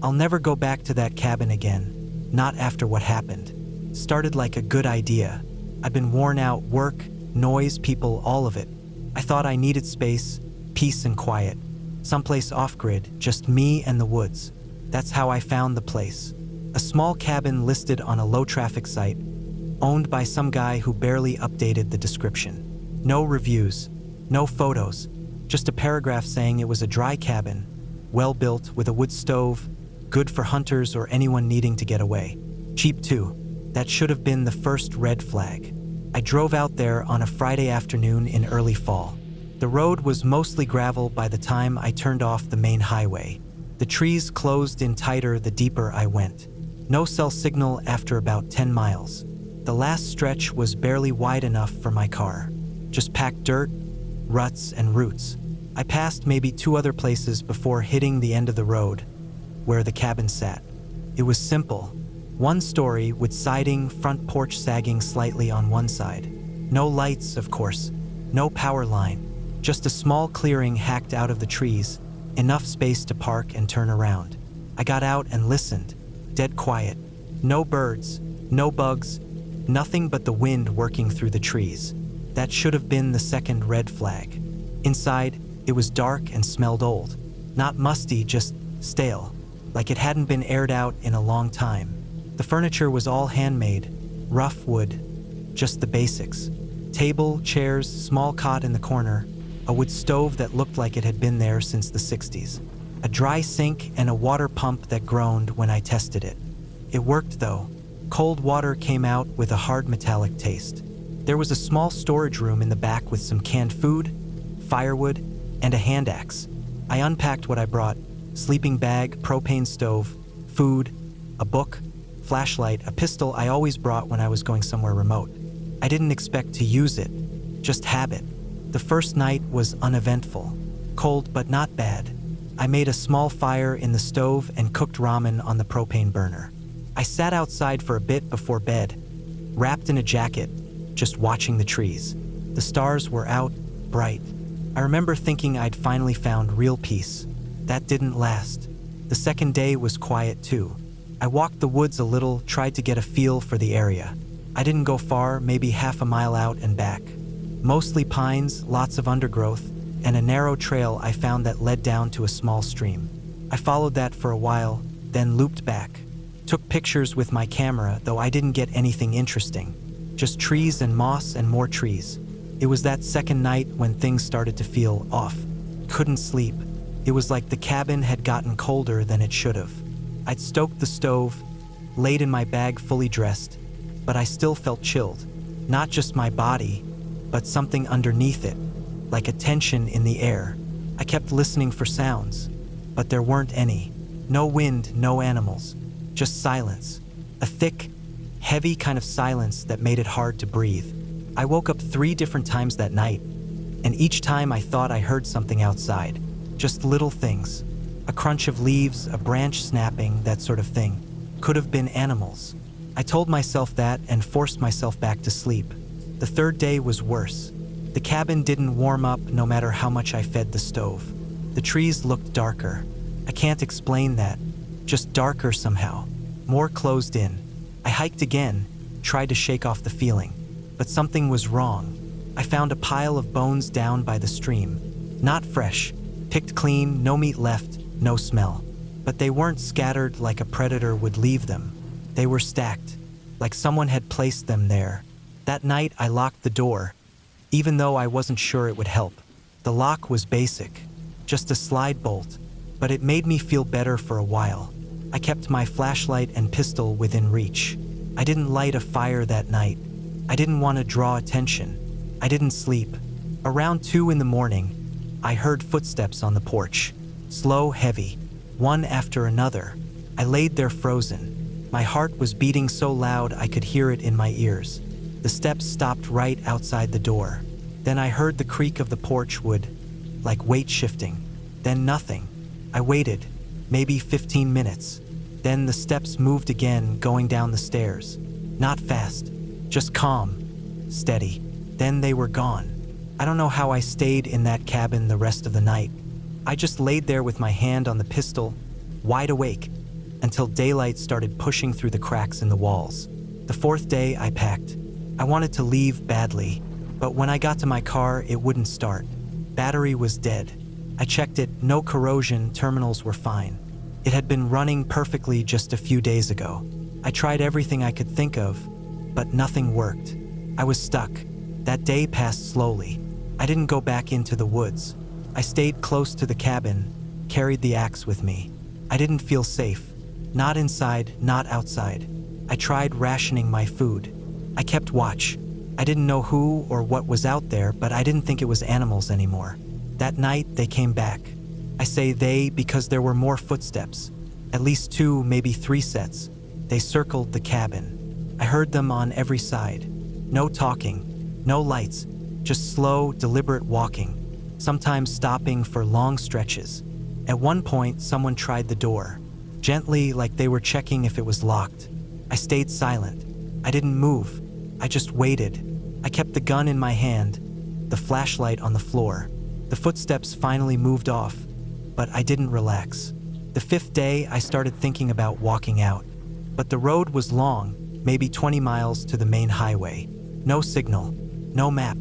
I'll never go back to that cabin again, not after what happened. Started like a good idea. I'd been worn out, work, noise, people, all of it. I thought I needed space, peace and quiet. Someplace off-grid, just me and the woods. That's how I found the place. A small cabin listed on a low-traffic site, owned by some guy who barely updated the description. No reviews, no photos, just a paragraph saying it was a dry cabin, well-built with a wood stove, good for hunters or anyone needing to get away. Cheap too. That should have been the first red flag. I drove out there on a Friday afternoon in early fall. The road was mostly gravel by the time I turned off the main highway. The trees closed in tighter the deeper I went. No cell signal after about 10 miles. The last stretch was barely wide enough for my car. Just packed dirt, ruts, and roots. I passed maybe 2 other places before hitting the end of the road, where the cabin sat. It was simple. One story with siding, front porch sagging slightly on one side. No lights, of course. No power line. Just a small clearing hacked out of the trees, enough space to park and turn around. I got out and listened. Dead quiet. No birds, no bugs, nothing but the wind working through the trees. That should have been the second red flag. Inside, it was dark and smelled old. Not musty, just stale, like it hadn't been aired out in a long time. The furniture was all handmade, rough wood, just the basics. Table, chairs, small cot in the corner, a wood stove that looked like it had been there since the 60s. A dry sink and a water pump that groaned when I tested it. It worked though. Cold water came out with a hard metallic taste. There was a small storage room in the back with some canned food, firewood, and a hand axe. I unpacked what I brought: sleeping bag, propane stove, food, a book, flashlight, a pistol I always brought when I was going somewhere remote. I didn't expect to use it, just habit. The first night was uneventful, cold but not bad. I made a small fire in the stove and cooked ramen on the propane burner. I sat outside for a bit before bed, wrapped in a jacket, just watching the trees. The stars were out, bright. I remember thinking I'd finally found real peace. That didn't last. The second day was quiet too. I walked the woods a little, tried to get a feel for the area. I didn't go far, maybe half a mile out and back. Mostly pines, lots of undergrowth, and a narrow trail I found that led down to a small stream. I followed that for a while, then looped back. Took pictures with my camera, though I didn't get anything interesting. Just trees and moss and more trees. It was that second night when things started to feel off. Couldn't sleep. It was like the cabin had gotten colder than it should have. I'd stoked the stove, laid in my bag fully dressed, but I still felt chilled. Not just my body, but something underneath it, like a tension in the air. I kept listening for sounds, but there weren't any. No wind, no animals, just silence. A thick, heavy kind of silence that made it hard to breathe. I woke up 3 different times that night, and each time I thought I heard something outside. Just little things. A crunch of leaves, a branch snapping, that sort of thing. Could have been animals. I told myself that and forced myself back to sleep. The third day was worse. The cabin didn't warm up no matter how much I fed the stove. The trees looked darker. I can't explain that. Just darker somehow. More closed in. I hiked again, tried to shake off the feeling. But something was wrong. I found a pile of bones down by the stream. Not fresh. Picked clean, no meat left, no smell. But they weren't scattered like a predator would leave them. They were stacked, like someone had placed them there. That night I locked the door, even though I wasn't sure it would help. The lock was basic, just a slide bolt, but it made me feel better for a while. I kept my flashlight and pistol within reach. I didn't light a fire that night. I didn't want to draw attention. I didn't sleep. Around 2 in the morning, I heard footsteps on the porch. Slow, heavy, one after another. I laid there frozen. My heart was beating so loud I could hear it in my ears. The steps stopped right outside the door. Then I heard the creak of the porch wood, like weight shifting. Then nothing. I waited, maybe 15 minutes. Then the steps moved again, going down the stairs. Not fast, just calm, steady. Then they were gone. I don't know how I stayed in that cabin the rest of the night. I just laid there with my hand on the pistol, wide awake, until daylight started pushing through the cracks in the walls. The fourth day, I packed. I wanted to leave badly, but when I got to my car, it wouldn't start. Battery was dead. I checked it, no corrosion, terminals were fine. It had been running perfectly just a few days ago. I tried everything I could think of, but nothing worked. I was stuck. That day passed slowly. I didn't go back into the woods. I stayed close to the cabin, carried the axe with me. I didn't feel safe. Not inside, not outside. I tried rationing my food. I kept watch. I didn't know who or what was out there, but I didn't think it was animals anymore. That night, they came back. I say they because there were more footsteps. At least 2, maybe 3 sets. They circled the cabin. I heard them on every side. No talking, no lights, just slow, deliberate walking, sometimes stopping for long stretches. At one point, someone tried the door, gently, like they were checking if it was locked. I stayed silent. I didn't move. I just waited. I kept the gun in my hand, the flashlight on the floor. The footsteps finally moved off, but I didn't relax. The 5th day, I started thinking about walking out. But the road was long, maybe 20 miles to the main highway. No signal, no map.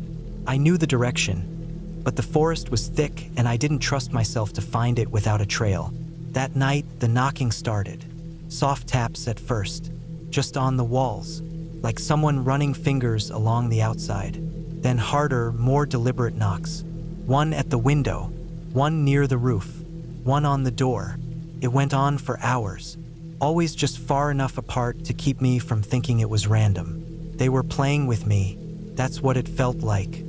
I knew the direction, but the forest was thick and I didn't trust myself to find it without a trail. That night, the knocking started. Soft taps at first, just on the walls, like someone running fingers along the outside. Then harder, more deliberate knocks. One at the window, one near the roof, one on the door. It went on for hours, always just far enough apart to keep me from thinking it was random. They were playing with me. That's what it felt like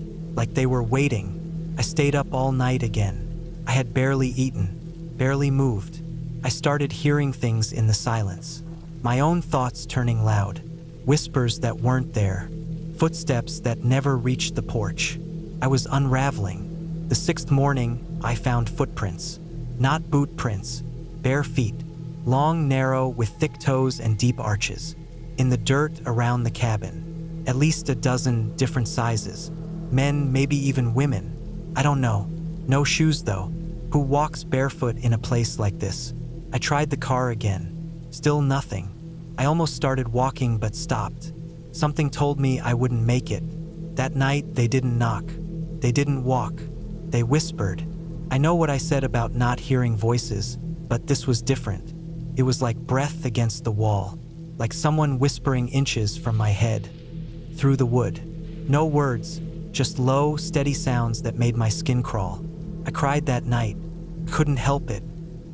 they were waiting. I stayed up all night again. I had barely eaten, barely moved. I started hearing things in the silence. My own thoughts turning loud. Whispers that weren't there. Footsteps that never reached the porch. I was unraveling. The 6th morning, I found footprints. Not boot prints. Bare feet. Long, narrow, with thick toes and deep arches. In the dirt around the cabin. At least a dozen different sizes. Men, maybe even women. I don't know. No shoes though. Who walks barefoot in a place like this? I tried the car again. Still nothing. I almost started walking but stopped. Something told me I wouldn't make it. That night, they didn't knock. They didn't walk. They whispered. I know what I said about not hearing voices, but this was different. It was like breath against the wall, like someone whispering inches from my head. Through the wood. No words, just low, steady sounds that made my skin crawl. I cried that night. Couldn't help it.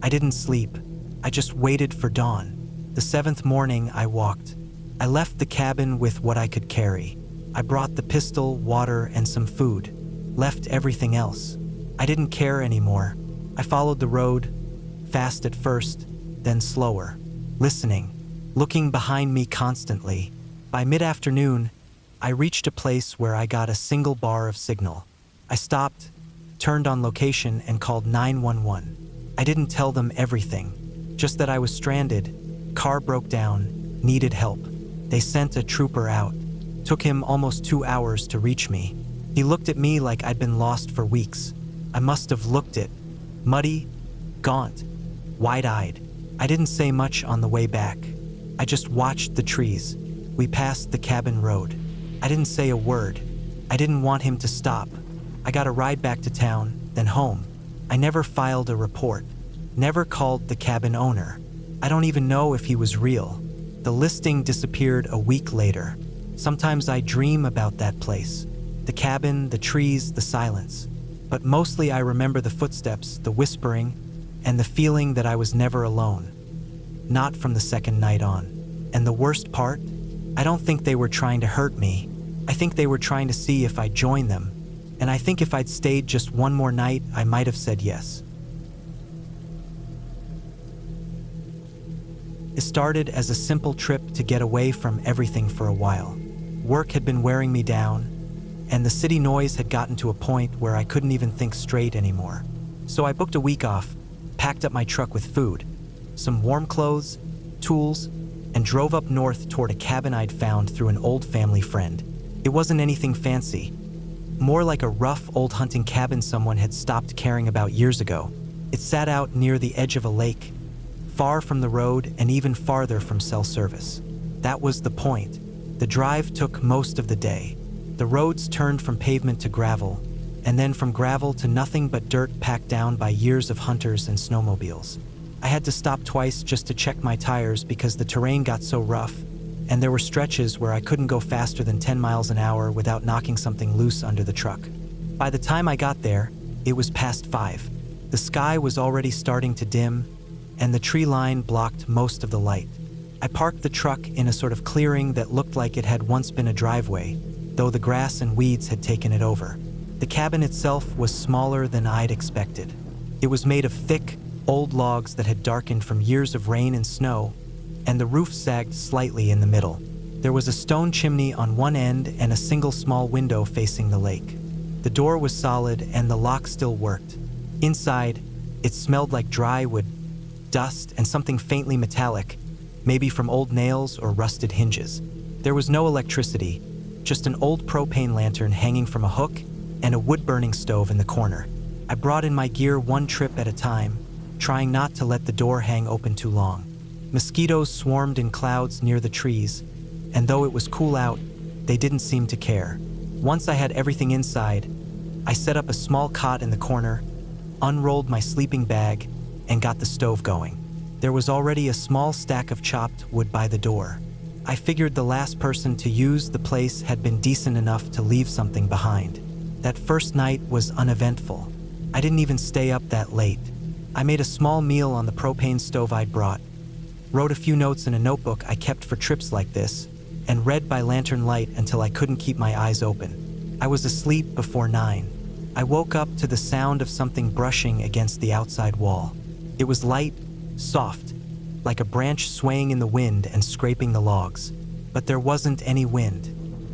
I didn't sleep. I just waited for dawn. The 7th morning, I walked. I left the cabin with what I could carry. I brought the pistol, water, and some food. Left everything else. I didn't care anymore. I followed the road, fast at first, then slower, listening, looking behind me constantly. By mid-afternoon, I reached a place where I got a single bar of signal. I stopped, turned on location, and called 911. I didn't tell them everything, just that I was stranded, car broke down, needed help. They sent a trooper out. Took him almost 2 hours to reach me. He looked at me like I'd been lost for weeks. I must have looked it. Muddy, gaunt, wide-eyed. I didn't say much on the way back. I just watched the trees. We passed the cabin road. I didn't say a word. I didn't want him to stop. I got a ride back to town, then home. I never filed a report. Never called the cabin owner. I don't even know if he was real. The listing disappeared a week later. Sometimes I dream about that place. The cabin, the trees, the silence. But mostly I remember the footsteps, the whispering, and the feeling that I was never alone. Not from the second night on. And the worst part? I don't think they were trying to hurt me. I think they were trying to see if I'd join them. And I think if I'd stayed just one more night, I might have said yes. It started as a simple trip to get away from everything for a while. Work had been wearing me down, and the city noise had gotten to a point where I couldn't even think straight anymore. So I booked a week off, packed up my truck with food, some warm clothes, tools, and drove up north toward a cabin I'd found through an old family friend. It wasn't anything fancy, more like a rough old hunting cabin someone had stopped caring about years ago. It sat out near the edge of a lake, far from the road and even farther from cell service. That was the point. The drive took most of the day. The roads turned from pavement to gravel, and then from gravel to nothing but dirt packed down by years of hunters and snowmobiles. I had to stop twice just to check my tires because the terrain got so rough, and there were stretches where I couldn't go faster than 10 miles an hour without knocking something loose under the truck. By the time I got there, it was past 5. The sky was already starting to dim, and the tree line blocked most of the light. I parked the truck in a sort of clearing that looked like it had once been a driveway, though the grass and weeds had taken it over. The cabin itself was smaller than I'd expected. It was made of thick, old logs that had darkened from years of rain and snow, and the roof sagged slightly in the middle. There was a stone chimney on one end and a single small window facing the lake. The door was solid and the lock still worked. Inside, it smelled like dry wood, dust, and something faintly metallic, maybe from old nails or rusted hinges. There was no electricity, just an old propane lantern hanging from a hook and a wood-burning stove in the corner. I brought in my gear one trip at a time, trying not to let the door hang open too long. Mosquitoes swarmed in clouds near the trees, and though it was cool out, they didn't seem to care. Once I had everything inside, I set up a small cot in the corner, unrolled my sleeping bag, and got the stove going. There was already a small stack of chopped wood by the door. I figured the last person to use the place had been decent enough to leave something behind. That first night was uneventful. I didn't even stay up that late. I made a small meal on the propane stove I'd brought, wrote a few notes in a notebook I kept for trips like this, and read by lantern light until I couldn't keep my eyes open. I was asleep before 9. I woke up to the sound of something brushing against the outside wall. It was light, soft, like a branch swaying in the wind and scraping the logs. But there wasn't any wind.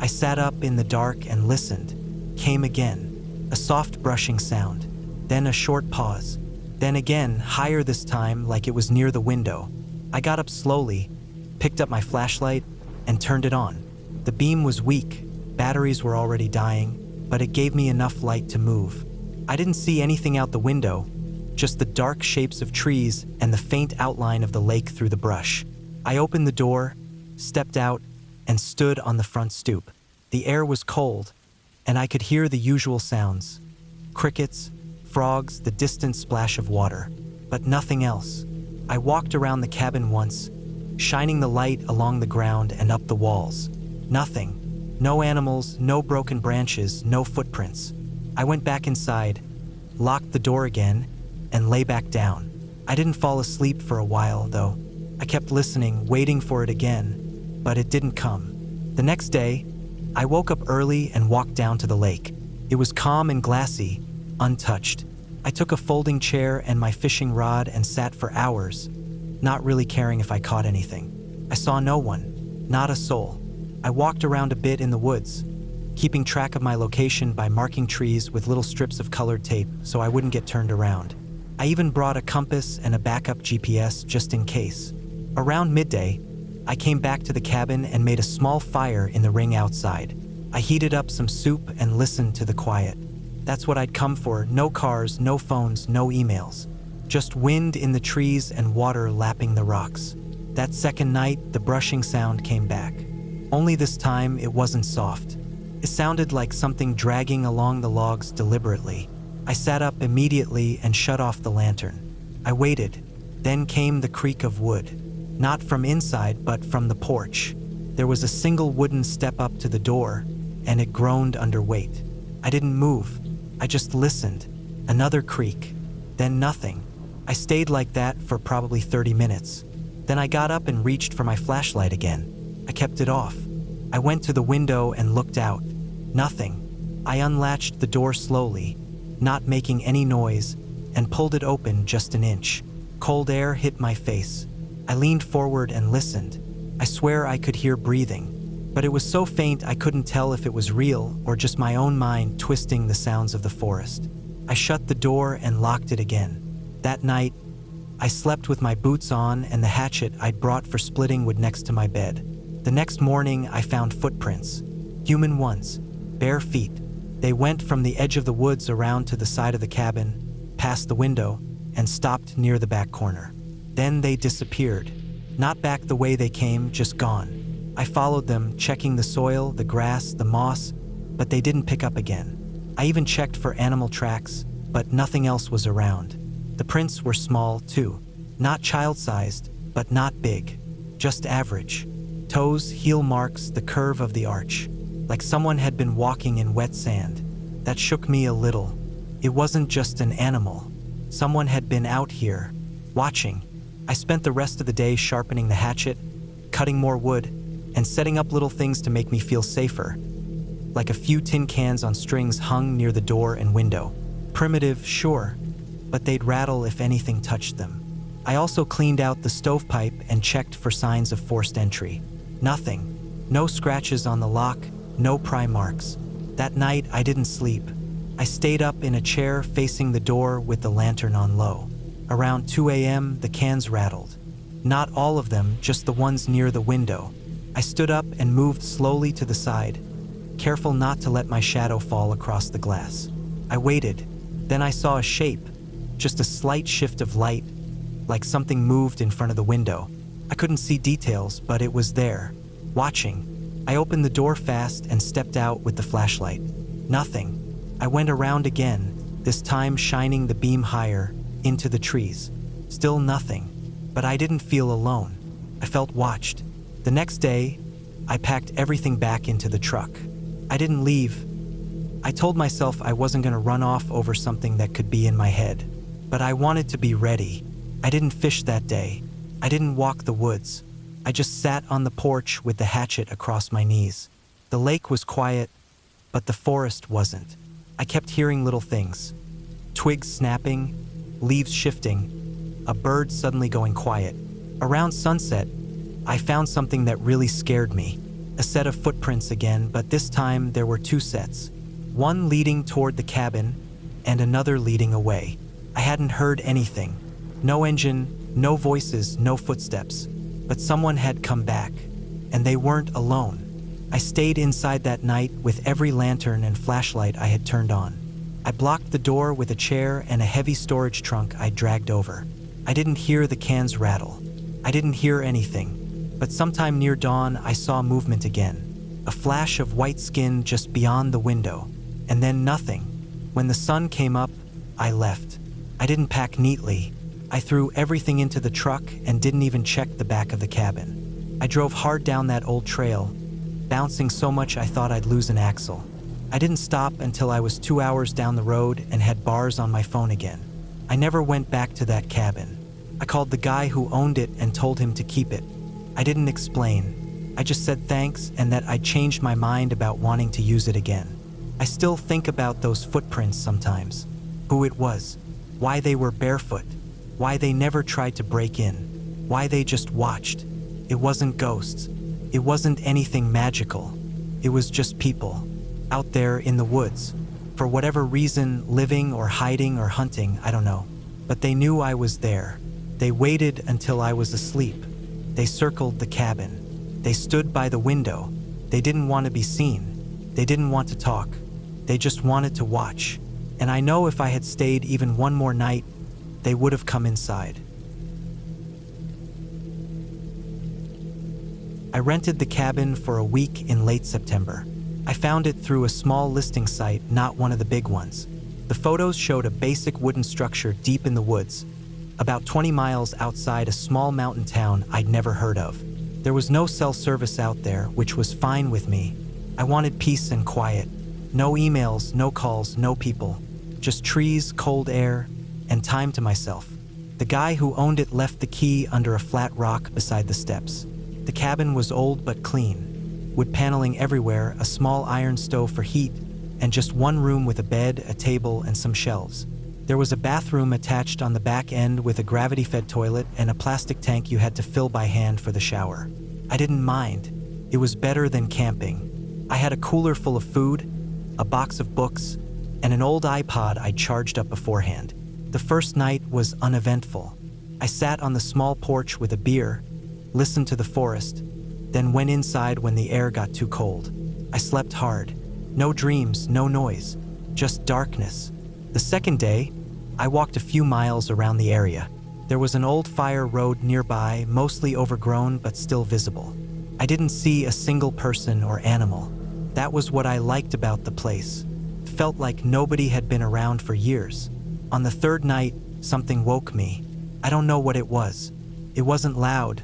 I sat up in the dark and listened. Came again, a soft brushing sound, then a short pause, then again, higher this time, like it was near the window. I got up slowly, picked up my flashlight, and turned it on. The beam was weak, batteries were already dying, but it gave me enough light to move. I didn't see anything out the window, just the dark shapes of trees and the faint outline of the lake through the brush. I opened the door, stepped out, and stood on the front stoop. The air was cold, and I could hear the usual sounds: crickets, frogs, the distant splash of water, but nothing else. I walked around the cabin once, shining the light along the ground and up the walls. Nothing. No animals, no broken branches, no footprints. I went back inside, locked the door again, and lay back down. I didn't fall asleep for a while, though. I kept listening, waiting for it again, but it didn't come. The next day, I woke up early and walked down to the lake. It was calm and glassy, untouched. I took a folding chair and my fishing rod and sat for hours, not really caring if I caught anything. I saw no one, not a soul. I walked around a bit in the woods, keeping track of my location by marking trees with little strips of colored tape so I wouldn't get turned around. I even brought a compass and a backup GPS just in case. Around midday, I came back to the cabin and made a small fire in the ring outside. I heated up some soup and listened to the quiet. That's what I'd come for: no cars, no phones, no emails. Just wind in the trees and water lapping the rocks. That second night, the brushing sound came back. Only this time, it wasn't soft. It sounded like something dragging along the logs deliberately. I sat up immediately and shut off the lantern. I waited. Then came the creak of wood. Not from inside, but from the porch. There was a single wooden step up to the door, and it groaned under weight. I didn't move. I just listened. Another creak. Then nothing. I stayed like that for probably 30 minutes. Then I got up and reached for my flashlight again. I kept it off. I went to the window and looked out. Nothing. I unlatched the door slowly, not making any noise, and pulled it open just an inch. Cold air hit my face. I leaned forward and listened. I swear I could hear breathing, but it was so faint I couldn't tell if it was real or just my own mind twisting the sounds of the forest. I shut the door and locked it again. That night, I slept with my boots on and the hatchet I'd brought for splitting wood next to my bed. The next morning, I found footprints. Human ones. Bare feet. They went from the edge of the woods around to the side of the cabin, past the window, and stopped near the back corner. Then they disappeared. Not back the way they came, just gone. I followed them, checking the soil, the grass, the moss, but they didn't pick up again. I even checked for animal tracks, but nothing else was around. The prints were small, too. Not child-sized, but not big. Just average. Toes, heel marks, the curve of the arch. Like someone had been walking in wet sand. That shook me a little. It wasn't just an animal. Someone had been out here, watching. I spent the rest of the day sharpening the hatchet, cutting more wood, and setting up little things to make me feel safer. Like a few tin cans on strings hung near the door and window. Primitive, sure, but they'd rattle if anything touched them. I also cleaned out the stovepipe and checked for signs of forced entry. Nothing. No scratches on the lock, no pry marks. That night, I didn't sleep. I stayed up in a chair facing the door with the lantern on low. Around 2 a.m., the cans rattled. Not all of them, just the ones near the window. I stood up and moved slowly to the side, careful not to let my shadow fall across the glass. I waited. Then I saw a shape, just a slight shift of light, like something moved in front of the window. I couldn't see details, but it was there, watching. I opened the door fast and stepped out with the flashlight. Nothing. I went around again, this time shining the beam higher, into the trees. Still nothing. But I didn't feel alone. I felt watched. The next day, I packed everything back into the truck. I didn't leave. I told myself I wasn't going to run off over something that could be in my head. But I wanted to be ready. I didn't fish that day. I didn't walk the woods. I just sat on the porch with the hatchet across my knees. The lake was quiet, but the forest wasn't. I kept hearing little things. Twigs snapping, leaves shifting, a bird suddenly going quiet. Around sunset, I found something that really scared me. A set of footprints again, but this time there were two sets. One leading toward the cabin, and another leading away. I hadn't heard anything. No engine, no voices, no footsteps. But someone had come back, and they weren't alone. I stayed inside that night with every lantern and flashlight I had turned on. I blocked the door with a chair and a heavy storage trunk I dragged over. I didn't hear the cans rattle. I didn't hear anything. But sometime near dawn, I saw movement again. A flash of white skin just beyond the window. And then nothing. When the sun came up, I left. I didn't pack neatly. I threw everything into the truck and didn't even check the back of the cabin. I drove hard down that old trail, bouncing so much I thought I'd lose an axle. I didn't stop until I was 2 hours down the road and had bars on my phone again. I never went back to that cabin. I called the guy who owned it and told him to keep it. I didn't explain. I just said thanks and that I'd changed my mind about wanting to use it again. I still think about those footprints sometimes. Who it was, why they were barefoot, why they never tried to break in, why they just watched. It wasn't ghosts. It wasn't anything magical. It was just people, out there in the woods. For whatever reason, living or hiding or hunting, I don't know. But they knew I was there. They waited until I was asleep. They circled the cabin. They stood by the window. They didn't want to be seen. They didn't want to talk. They just wanted to watch. And I know if I had stayed even one more night, they would have come inside. I rented the cabin for a week in late September. I found it through a small listing site, not one of the big ones. The photos showed a basic wooden structure deep in the woods, about 20 miles outside a small mountain town I'd never heard of. There was no cell service out there, which was fine with me. I wanted peace and quiet. No emails, no calls, no people. Just trees, cold air, and time to myself. The guy who owned it left the key under a flat rock beside the steps. The cabin was old but clean. Wood paneling everywhere, a small iron stove for heat, and just one room with a bed, a table, and some shelves. There was a bathroom attached on the back end with a gravity-fed toilet and a plastic tank you had to fill by hand for the shower. I didn't mind. It was better than camping. I had a cooler full of food, a box of books, and an old iPod I'd charged up beforehand. The first night was uneventful. I sat on the small porch with a beer, listened to the forest, then went inside when the air got too cold. I slept hard. No dreams, no noise, just darkness. The second day, I walked a few miles around the area. There was an old fire road nearby, mostly overgrown but still visible. I didn't see a single person or animal. That was what I liked about the place. It felt like nobody had been around for years. On the third night, something woke me. I don't know what it was. It wasn't loud,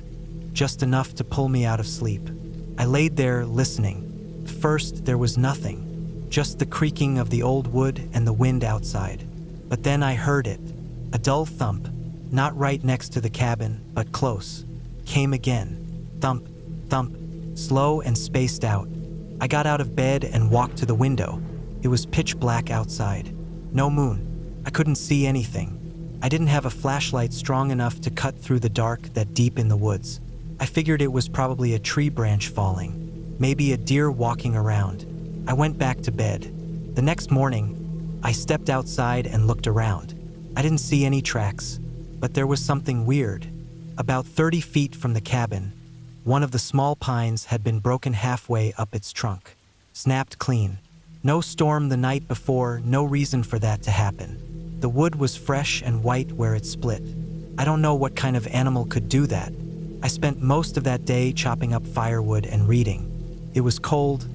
just enough to pull me out of sleep. I laid there listening. First, there was nothing, just the creaking of the old wood and the wind outside. But then I heard it, a dull thump, not right next to the cabin, but close. Came again. Thump, thump, slow and spaced out. I got out of bed and walked to the window. It was pitch black outside. No moon. I couldn't see anything. I didn't have a flashlight strong enough to cut through the dark that deep in the woods. I figured it was probably a tree branch falling, maybe a deer walking around. I went back to bed. The next morning, I stepped outside and looked around. I didn't see any tracks, but there was something weird. About 30 feet from the cabin, one of the small pines had been broken halfway up its trunk, snapped clean. No storm the night before, no reason for that to happen. The wood was fresh and white where it split. I don't know what kind of animal could do that. I spent most of that day chopping up firewood and reading. It was cold,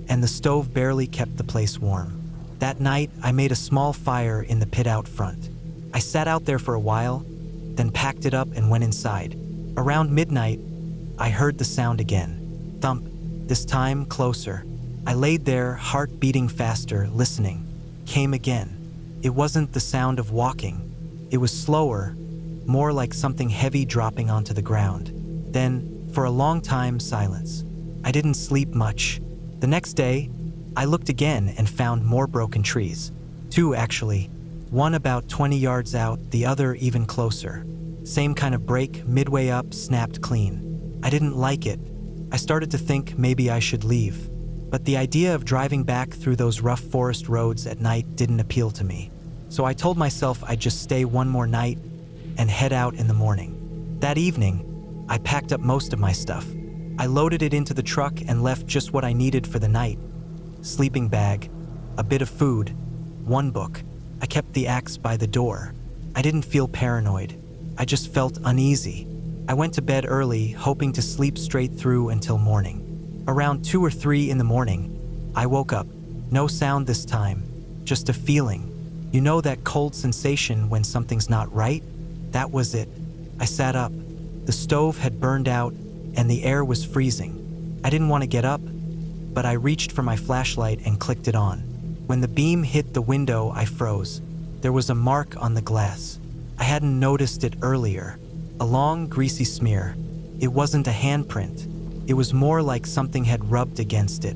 and the stove barely kept the place warm. That night, I made a small fire in the pit out front. I sat out there for a while, then packed it up and went inside. Around midnight, I heard the sound again. Thump, this time closer. I laid there, heart beating faster, listening. Came again. It wasn't the sound of walking. It was slower, more like something heavy dropping onto the ground. Then, for a long time, silence. I didn't sleep much. The next day, I looked again and found more broken trees. 2 actually. One about 20 yards out, the other even closer. Same kind of break, midway up, snapped clean. I didn't like it. I started to think maybe I should leave. But the idea of driving back through those rough forest roads at night didn't appeal to me. So I told myself I'd just stay one more night and head out in the morning. That evening, I packed up most of my stuff. I loaded it into the truck and left just what I needed for the night. Sleeping bag, a bit of food, 1 book. I kept the axe by the door. I didn't feel paranoid. I just felt uneasy. I went to bed early, hoping to sleep straight through until morning. Around 2 or 3 in the morning, I woke up. No sound this time, just a feeling. You know that cold sensation when something's not right? That was it. I sat up. The stove had burned out and the air was freezing. I didn't want to get up, but I reached for my flashlight and clicked it on. When the beam hit the window, I froze. There was a mark on the glass. I hadn't noticed it earlier. A long, greasy smear. It wasn't a handprint. It was more like something had rubbed against it.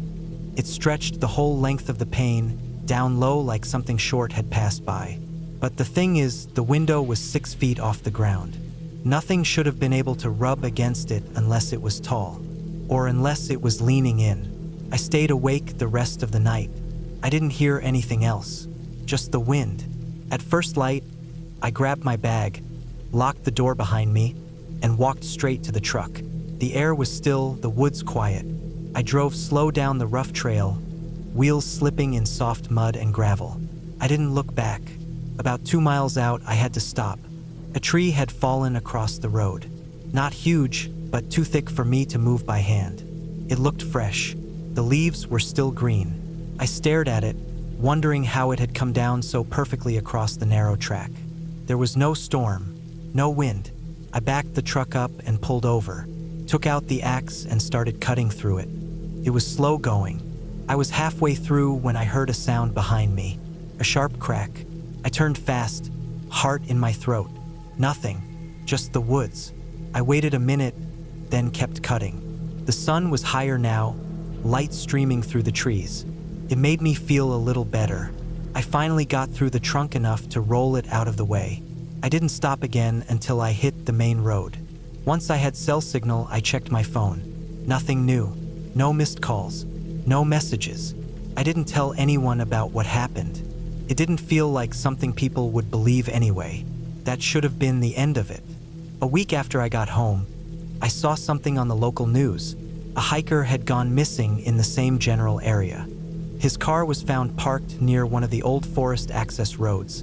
It stretched the whole length of the pane, down low like something short had passed by. But the thing is, the window was 6 feet off the ground. Nothing should have been able to rub against it unless it was tall, or unless it was leaning in. I stayed awake the rest of the night. I didn't hear anything else, just the wind. At first light, I grabbed my bag, locked the door behind me, and walked straight to the truck. The air was still, the woods quiet. I drove slow down the rough trail, wheels slipping in soft mud and gravel. I didn't look back. About 2 miles out, I had to stop. A tree had fallen across the road. Not huge, but too thick for me to move by hand. It looked fresh. The leaves were still green. I stared at it, wondering how it had come down so perfectly across the narrow track. There was no storm, no wind. I backed the truck up and pulled over, took out the axe and started cutting through it. It was slow going. I was halfway through when I heard a sound behind me, a sharp crack. I turned fast, heart in my throat. Nothing, just the woods. I waited a minute, then kept cutting. The sun was higher now, light streaming through the trees. It made me feel a little better. I finally got through the trunk enough to roll it out of the way. I didn't stop again until I hit the main road. Once I had cell signal, I checked my phone. Nothing new. No missed calls. No messages. I didn't tell anyone about what happened. It didn't feel like something people would believe anyway. That should have been the end of it. A week after I got home, I saw something on the local news. A hiker had gone missing in the same general area. His car was found parked near one of the old forest access roads,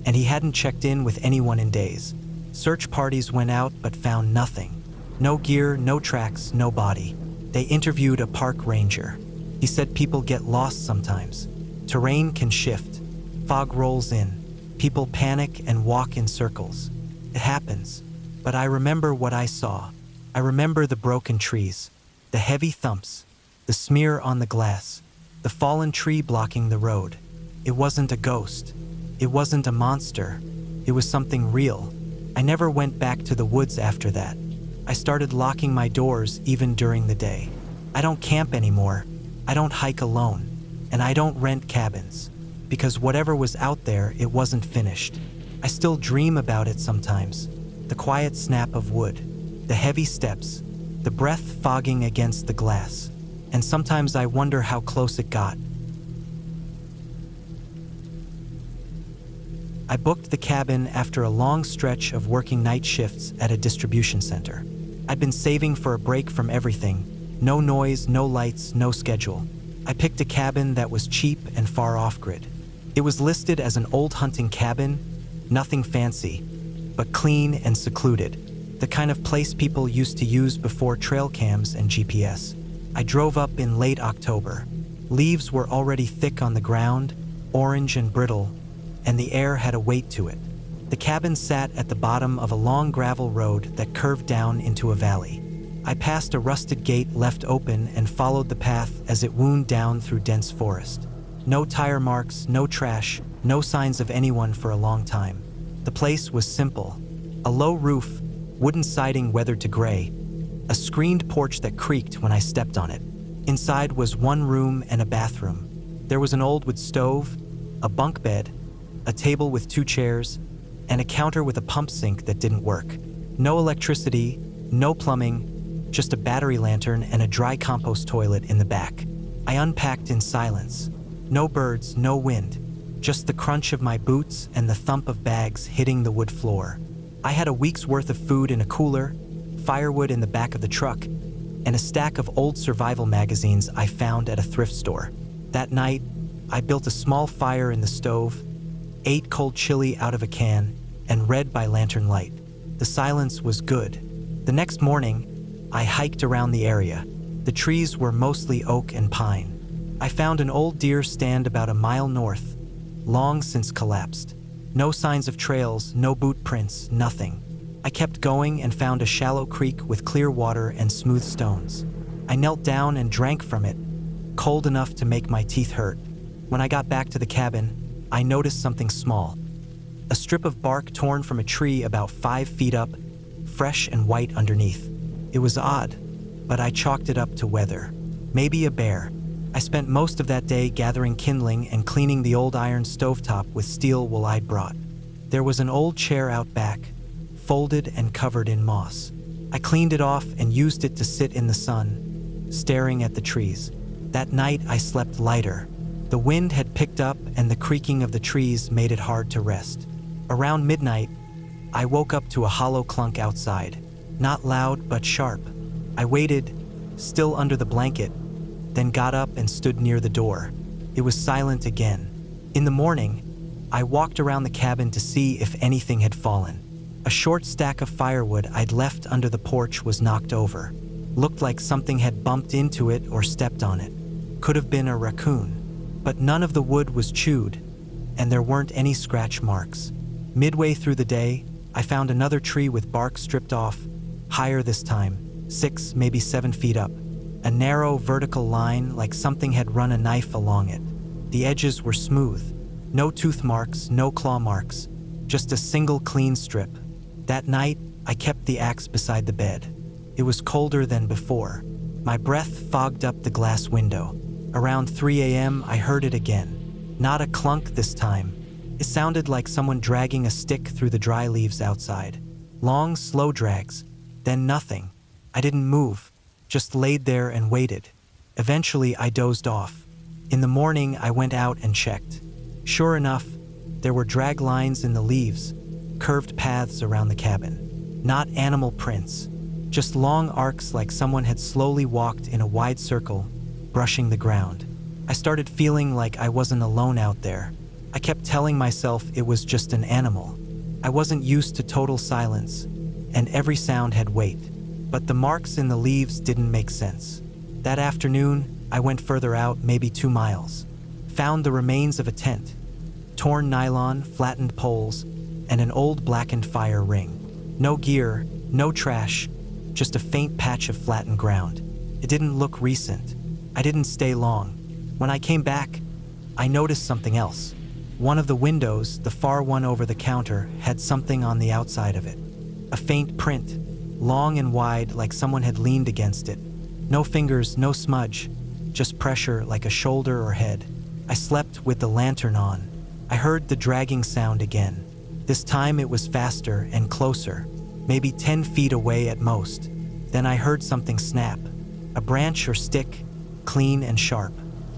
and he hadn't checked in with anyone in days. Search parties went out but found nothing. No gear, no tracks, no body. They interviewed a park ranger. He said people get lost sometimes. Terrain can shift. Fog rolls in. People panic and walk in circles. It happens. But I remember what I saw. I remember the broken trees, the heavy thumps, the smear on the glass, the fallen tree blocking the road. It wasn't a ghost. It wasn't a monster. It was something real. I never went back to the woods after that. I started locking my doors even during the day. I don't camp anymore. I don't hike alone. And I don't rent cabins. Because whatever was out there, it wasn't finished. I still dream about it sometimes. The quiet snap of wood, the heavy steps, the breath fogging against the glass. And sometimes I wonder how close it got. I booked the cabin after a long stretch of working night shifts at a distribution center. I'd been saving for a break from everything. No noise, no lights, no schedule. I picked a cabin that was cheap and far off-grid. It was listed as an old hunting cabin, nothing fancy, but clean and secluded, the kind of place people used to use before trail cams and GPS. I drove up in late October. Leaves were already thick on the ground, orange and brittle, and the air had a weight to it. The cabin sat at the bottom of a long gravel road that curved down into a valley. I passed a rusted gate left open and followed the path as it wound down through dense forest. No tire marks, no trash, no signs of anyone for a long time. The place was simple. A low roof, wooden siding weathered to gray, a screened porch that creaked when I stepped on it. Inside was one room and a bathroom. There was an old wood stove, a bunk bed, a table with 2 chairs, and a counter with a pump sink that didn't work. No electricity, no plumbing, just a battery lantern and a dry compost toilet in the back. I unpacked in silence. No birds, no wind, just the crunch of my boots and the thump of bags hitting the wood floor. I had a week's worth of food in a cooler, firewood in the back of the truck, and a stack of old survival magazines I found at a thrift store. That night, I built a small fire in the stove, ate cold chili out of a can, and read by lantern light. The silence was good. The next morning, I hiked around the area. The trees were mostly oak and pine. I found an old deer stand about a mile north, long since collapsed. No signs of trails, no boot prints, nothing. I kept going and found a shallow creek with clear water and smooth stones. I knelt down and drank from it, cold enough to make my teeth hurt. When I got back to the cabin, I noticed something small. A strip of bark torn from a tree about 5 feet up, fresh and white underneath. It was odd, but I chalked it up to weather. Maybe a bear. I spent most of that day gathering kindling and cleaning the old iron stovetop with steel wool I'd brought. There was an old chair out back, folded and covered in moss. I cleaned it off and used it to sit in the sun, staring at the trees. That night I slept lighter. The wind had picked up and the creaking of the trees made it hard to rest. Around midnight, I woke up to a hollow clunk outside. Not loud, but sharp. I waited, still under the blanket, then got up and stood near the door. It was silent again. In the morning, I walked around the cabin to see if anything had fallen. A short stack of firewood I'd left under the porch was knocked over. Looked like something had bumped into it or stepped on it. Could have been a raccoon. But none of the wood was chewed, and there weren't any scratch marks. Midway through the day, I found another tree with bark stripped off, higher this time, 6, maybe 7 feet up. A narrow vertical line like something had run a knife along it. The edges were smooth. No tooth marks, no claw marks, just a single clean strip. That night, I kept the axe beside the bed. It was colder than before. My breath fogged up the glass window. Around 3 a.m., I heard it again. Not a clunk this time. It sounded like someone dragging a stick through the dry leaves outside. Long, slow drags. Then nothing. I didn't move. Just laid there and waited. Eventually, I dozed off. In the morning, I went out and checked. Sure enough, there were drag lines in the leaves, curved paths around the cabin. Not animal prints, just long arcs like someone had slowly walked in a wide circle, brushing the ground. I started feeling like I wasn't alone out there. I kept telling myself it was just an animal. I wasn't used to total silence, and every sound had weight. But the marks in the leaves didn't make sense. That afternoon, I went further out, maybe 2 miles. Found the remains of a tent, torn nylon, flattened poles, and an old blackened fire ring. No gear, no trash, just a faint patch of flattened ground. It didn't look recent. I didn't stay long. When I came back, I noticed something else. One of the windows, the far one over the counter, had something on the outside of it. A faint print, long and wide, like someone had leaned against it. No fingers, no smudge, just pressure like a shoulder or head. I slept with the lantern on. I heard the dragging sound again. This time it was faster and closer, maybe 10 feet away at most. Then I heard something snap. A branch or stick, clean and sharp.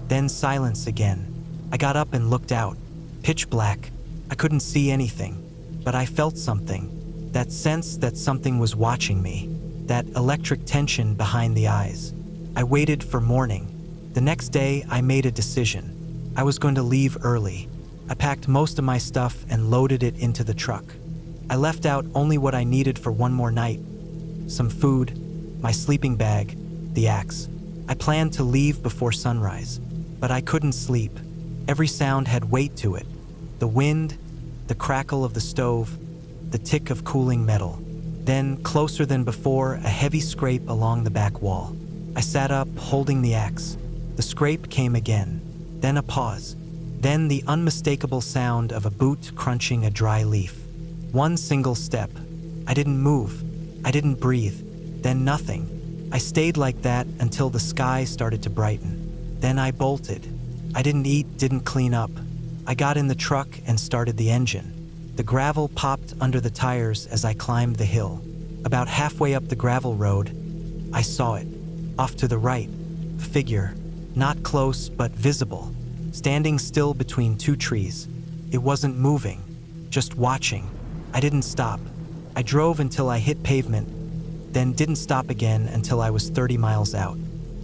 Then silence again. I got up and looked out. Pitch black. I couldn't see anything, but I felt something. That sense that something was watching me. That electric tension behind the eyes. I waited for morning. The next day, I made a decision. I was going to leave early. I packed most of my stuff and loaded it into the truck. I left out only what I needed for one more night. Some food, my sleeping bag, the axe. I planned to leave before sunrise, but I couldn't sleep. Every sound had weight to it. The wind, the crackle of the stove, the tick of cooling metal. Then, closer than before, a heavy scrape along the back wall. I sat up, holding the axe. The scrape came again. Then a pause. Then the unmistakable sound of a boot crunching a dry leaf. One single step. I didn't move. I didn't breathe. Then nothing. I stayed like that until the sky started to brighten. Then I bolted. I didn't eat, didn't clean up. I got in the truck and started the engine. The gravel popped under the tires as I climbed the hill. About halfway up the gravel road, I saw it. Off to the right, a figure, not close but visible, standing still between 2 trees. It wasn't moving, just watching. I didn't stop. I drove until I hit pavement, then didn't stop again until I was 30 miles out.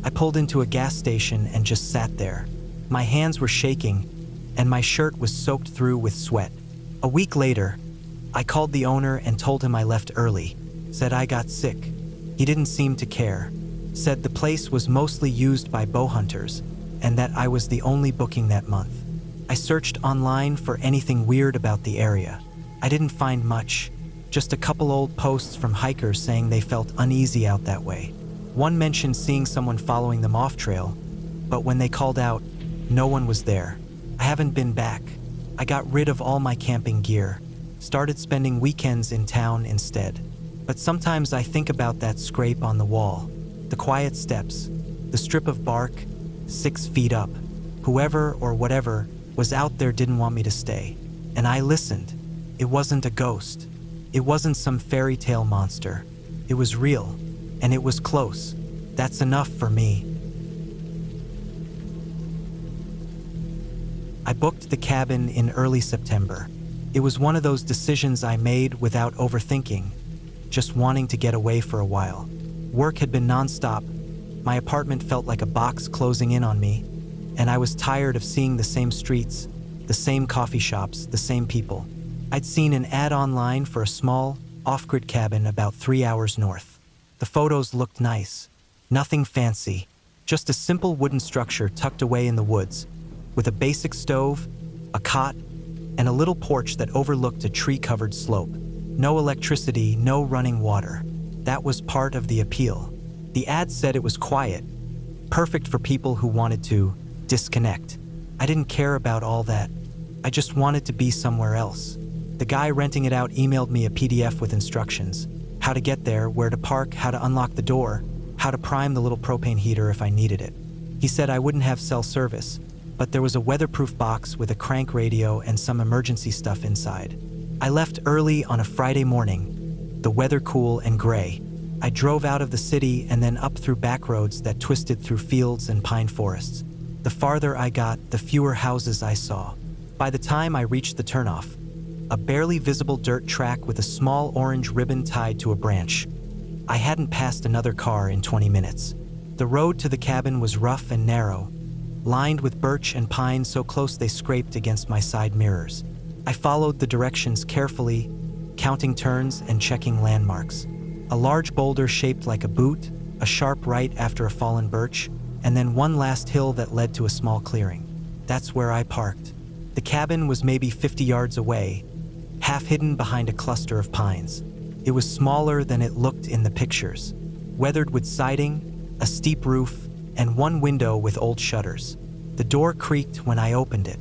I pulled into a gas station and just sat there. My hands were shaking, and my shirt was soaked through with sweat. A week later, I called the owner and told him I left early. Said I got sick. He didn't seem to care. Said the place was mostly used by bow hunters, and that I was the only booking that month. I searched online for anything weird about the area. I didn't find much, just a couple old posts from hikers saying they felt uneasy out that way. One mentioned seeing someone following them off trail, but when they called out, no one was there. I haven't been back. I got rid of all my camping gear, started spending weekends in town instead. But sometimes I think about that scrape on the wall, the quiet steps, the strip of bark, 6 feet up. Whoever or whatever was out there didn't want me to stay. And I listened. It wasn't a ghost. It wasn't some fairy tale monster. It was real, and it was close. That's enough for me. I booked the cabin in early September. It was one of those decisions I made without overthinking, just wanting to get away for a while. Work had been nonstop. My apartment felt like a box closing in on me, and I was tired of seeing the same streets, the same coffee shops, the same people. I'd seen an ad online for a small, off-grid cabin about 3 hours north. The photos looked nice. Nothing fancy, just a simple wooden structure tucked away in the woods, with a basic stove, a cot, and a little porch that overlooked a tree-covered slope. No electricity, no running water. That was part of the appeal. The ad said it was quiet, perfect for people who wanted to disconnect. I didn't care about all that. I just wanted to be somewhere else. The guy renting it out emailed me a PDF with instructions. How to get there, where to park, how to unlock the door, how to prime the little propane heater if I needed it. He said I wouldn't have cell service, but there was a weatherproof box with a crank radio and some emergency stuff inside. I left early on a Friday morning, the weather cool and gray. I drove out of the city and then up through back roads that twisted through fields and pine forests. The farther I got, the fewer houses I saw. By the time I reached the turnoff, a barely visible dirt track with a small orange ribbon tied to a branch. I hadn't passed another car in 20 minutes. The road to the cabin was rough and narrow, lined with birch and pine so close they scraped against my side mirrors. I followed the directions carefully, counting turns and checking landmarks. A large boulder shaped like a boot, a sharp right after a fallen birch, and then one last hill that led to a small clearing. That's where I parked. The cabin was maybe 50 yards away, half hidden behind a cluster of pines. It was smaller than it looked in the pictures, weathered with siding, a steep roof, and one window with old shutters. The door creaked when I opened it.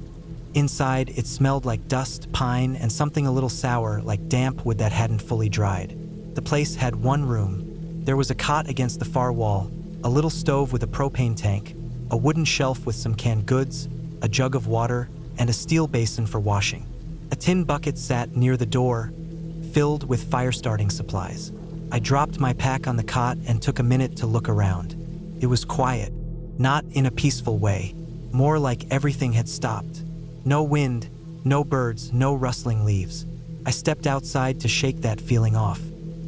Inside, it smelled like dust, pine, and something a little sour, like damp wood that hadn't fully dried. The place had one room. There was a cot against the far wall, a little stove with a propane tank, a wooden shelf with some canned goods, a jug of water, and a steel basin for washing. A tin bucket sat near the door, filled with fire-starting supplies. I dropped my pack on the cot and took a minute to look around. It was quiet, not in a peaceful way, more like everything had stopped. No wind, no birds, no rustling leaves. I stepped outside to shake that feeling off.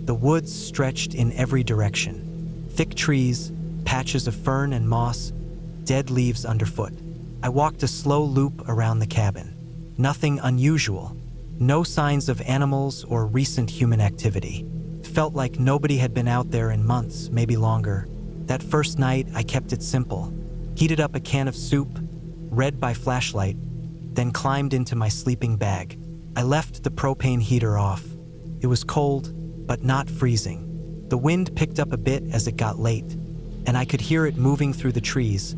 The woods stretched in every direction. Thick trees, patches of fern and moss, dead leaves underfoot. I walked a slow loop around the cabin. Nothing unusual. No signs of animals or recent human activity. Felt like nobody had been out there in months, maybe longer. That first night, I kept it simple. Heated up a can of soup, read by flashlight, then climbed into my sleeping bag. I left the propane heater off. It was cold, but not freezing. The wind picked up a bit as it got late, and I could hear it moving through the trees,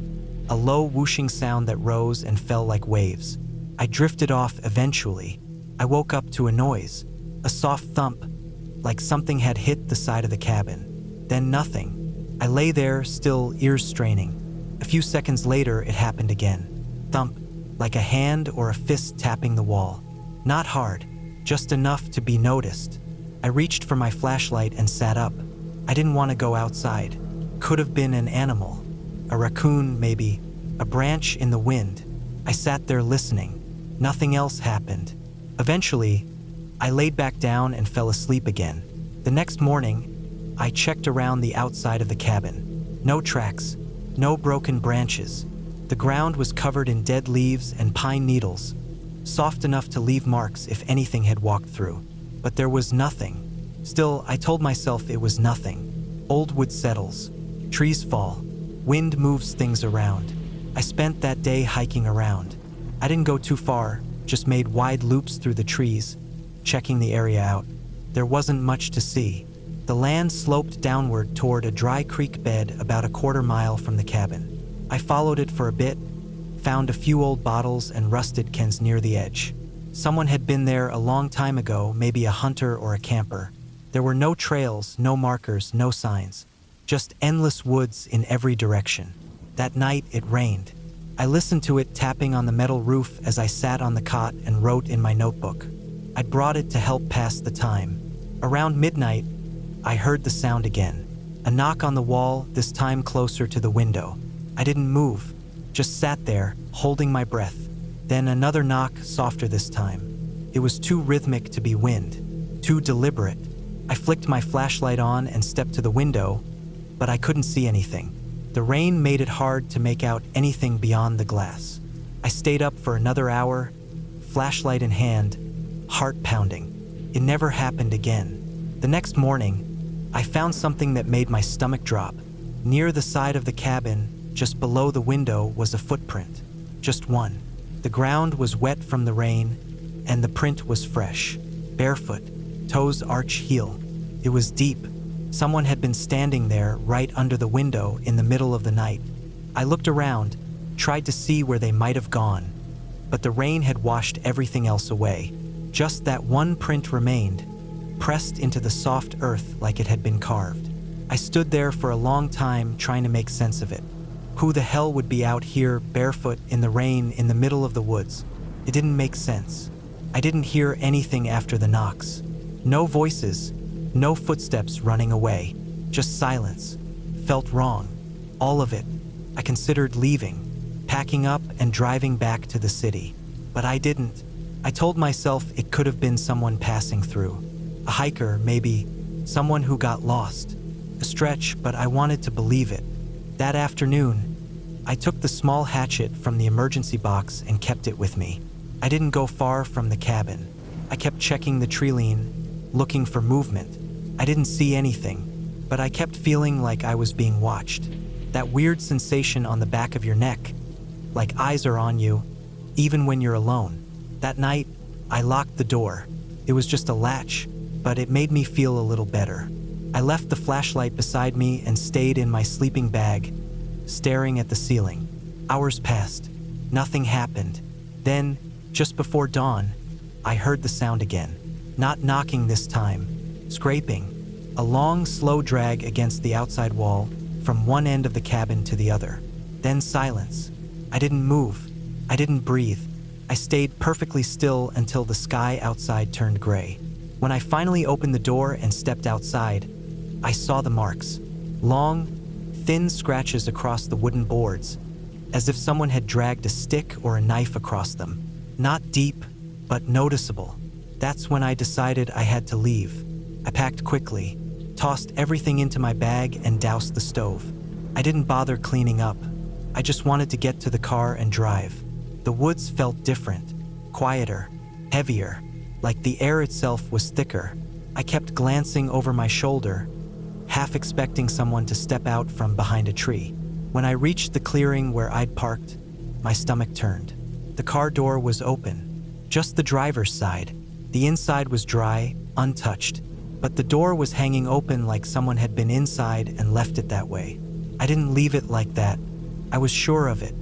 a low whooshing sound that rose and fell like waves. I drifted off eventually. I woke up to a noise, a soft thump, like something had hit the side of the cabin. Then nothing. I lay there, still, ears straining. A few seconds later, it happened again. Thump, like a hand or a fist tapping the wall. Not hard, just enough to be noticed. I reached for my flashlight and sat up. I didn't want to go outside. Could have been an animal. A raccoon, maybe. A branch in the wind. I sat there listening. Nothing else happened. Eventually, I laid back down and fell asleep again. The next morning, I checked around the outside of the cabin. No tracks, no broken branches. The ground was covered in dead leaves and pine needles, soft enough to leave marks if anything had walked through. But there was nothing. Still, I told myself it was nothing. Old wood settles. Trees fall. Wind moves things around. I spent that day hiking around. I didn't go too far, just made wide loops through the trees, checking the area out. There wasn't much to see. The land sloped downward toward a dry creek bed about a quarter mile from the cabin. I followed it for a bit, found a few old bottles and rusted cans near the edge. Someone had been there a long time ago, maybe a hunter or a camper. There were no trails, no markers, no signs. Just endless woods in every direction. That night, it rained. I listened to it tapping on the metal roof as I sat on the cot and wrote in my notebook. I'd brought it to help pass the time. Around midnight, I heard the sound again. A knock on the wall, this time closer to the window. I didn't move, just sat there, holding my breath. Then another knock, softer this time. It was too rhythmic to be wind, too deliberate. I flicked my flashlight on and stepped to the window, but I couldn't see anything. The rain made it hard to make out anything beyond the glass. I stayed up for another hour, flashlight in hand, heart pounding. It never happened again. The next morning, I found something that made my stomach drop. Near the side of the cabin, just below the window, was a footprint. Just one. The ground was wet from the rain, and the print was fresh. Barefoot, toes arch heel. It was deep. Someone had been standing there right under the window in the middle of the night. I looked around, tried to see where they might have gone, but the rain had washed everything else away. Just that one print remained, pressed into the soft earth like it had been carved. I stood there for a long time trying to make sense of it. Who the hell would be out here, barefoot, in the rain, in the middle of the woods? It didn't make sense. I didn't hear anything after the knocks. No voices, no footsteps running away, just silence. Felt wrong. All of it. I considered leaving, packing up and driving back to the city. But I didn't. I told myself it could have been someone passing through. A hiker, maybe. Someone who got lost. A stretch, but I wanted to believe it. That afternoon, I took the small hatchet from the emergency box and kept it with me. I didn't go far from the cabin. I kept checking the tree line, looking for movement. I didn't see anything, but I kept feeling like I was being watched. That weird sensation on the back of your neck, like eyes are on you, even when you're alone. That night, I locked the door. It was just a latch, but it made me feel a little better. I left the flashlight beside me and stayed in my sleeping bag, staring at the ceiling. Hours passed. Nothing happened. Then, just before dawn, I heard the sound again. Not knocking this time, scraping. A long, slow drag against the outside wall, from one end of the cabin to the other. Then silence. I didn't move. I didn't breathe. I stayed perfectly still until the sky outside turned gray. When I finally opened the door and stepped outside, I saw the marks. Long, thin scratches across the wooden boards, as if someone had dragged a stick or a knife across them. Not deep, but noticeable. That's when I decided I had to leave. I packed quickly, tossed everything into my bag and doused the stove. I didn't bother cleaning up. I just wanted to get to the car and drive. The woods felt different, quieter, heavier, like the air itself was thicker. I kept glancing over my shoulder, half expecting someone to step out from behind a tree. When I reached the clearing where I'd parked, my stomach turned. The car door was open, just the driver's side. The inside was dry, untouched, but the door was hanging open like someone had been inside and left it that way. I didn't leave it like that. I was sure of it.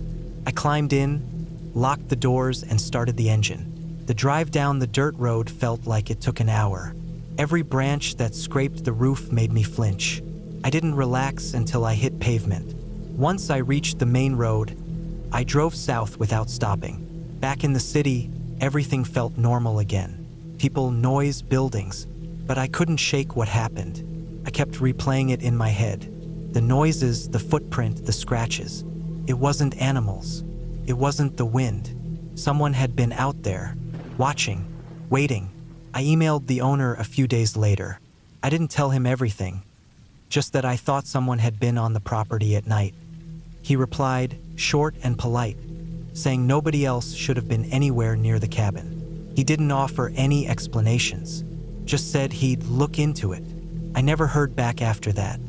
I climbed in, locked the doors, and started the engine. The drive down the dirt road felt like it took an hour. Every branch that scraped the roof made me flinch. I didn't relax until I hit pavement. Once I reached the main road, I drove south without stopping. Back in the city, everything felt normal again. People, noise, buildings. But I couldn't shake what happened. I kept replaying it in my head. The noises, the footprint, the scratches. It wasn't animals. It wasn't the wind. Someone had been out there, watching, waiting. I emailed the owner a few days later. I didn't tell him everything, just that I thought someone had been on the property at night. He replied, short and polite, saying nobody else should have been anywhere near the cabin. He didn't offer any explanations, just said he'd look into it. I never heard back after that.